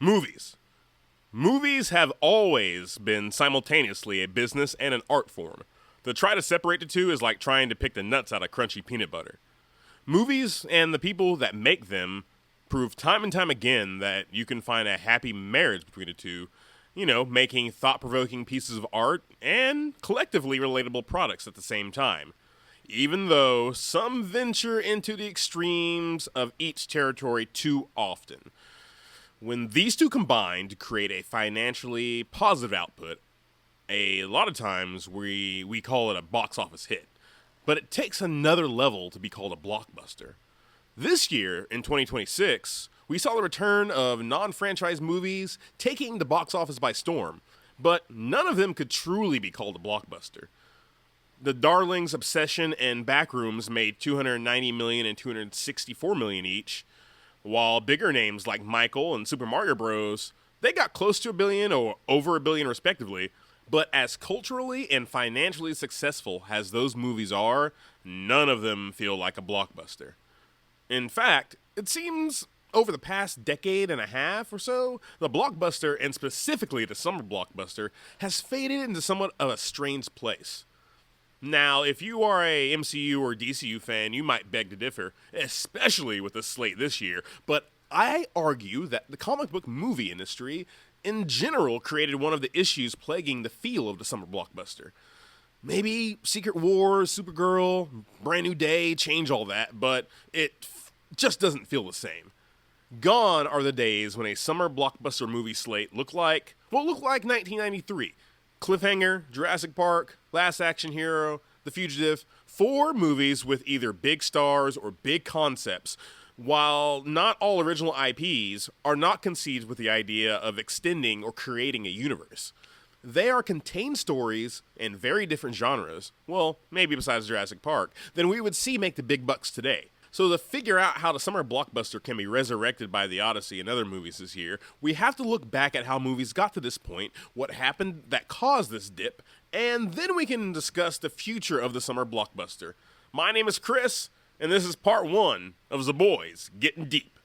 Movies. Movies have always been simultaneously a business and an art form. To try to separate the two is like trying to pick the nuts out of crunchy peanut butter. Movies and the people that make them prove time and time again that you can find a happy marriage between the two, making thought provoking pieces of art and collectively relatable products at the same time. Even though some venture into the extremes of each territory too often. When these two combine to create a financially positive output, a lot of times we call it a box office hit. But it takes another level to be called a blockbuster. This year, in 2026, we saw the return of non-franchise movies taking the box office by storm, but none of them could truly be called a blockbuster. The Darlings, Obsession, and Backrooms made $290 million and $264 million each, while bigger names like Michael and Super Mario Bros., they got close to $1 billion or over $1 billion respectively, but as culturally and financially successful as those movies are, none of them feel like a blockbuster. In fact, it seems over the past decade and a half or so, the blockbuster, and specifically the summer blockbuster, has faded into somewhat of a strange place. Now, if you are a MCU or DCU fan, you might beg to differ, especially with the slate this year, but I argue that the comic book movie industry in general created one of the issues plaguing the feel of the summer blockbuster. Maybe Secret Wars, Supergirl, Brand New Day change all that, but it just doesn't feel the same. Gone are the days when a summer blockbuster movie slate looked like 1993. Cliffhanger, Jurassic Park, Last Action Hero, The Fugitive, 4 movies with either big stars or big concepts, while not all original IPs are not conceived with the idea of extending or creating a universe. They are contained stories in very different genres, well, maybe besides Jurassic Park, than we would see make the big bucks today. So to figure out how the summer blockbuster can be resurrected by The Odyssey and other movies this year, we have to look back at how movies got to this point, what happened that caused this dip, and then we can discuss the future of the summer blockbuster. My name is Chris, and this is part 1 of Zaboys Getting Deep.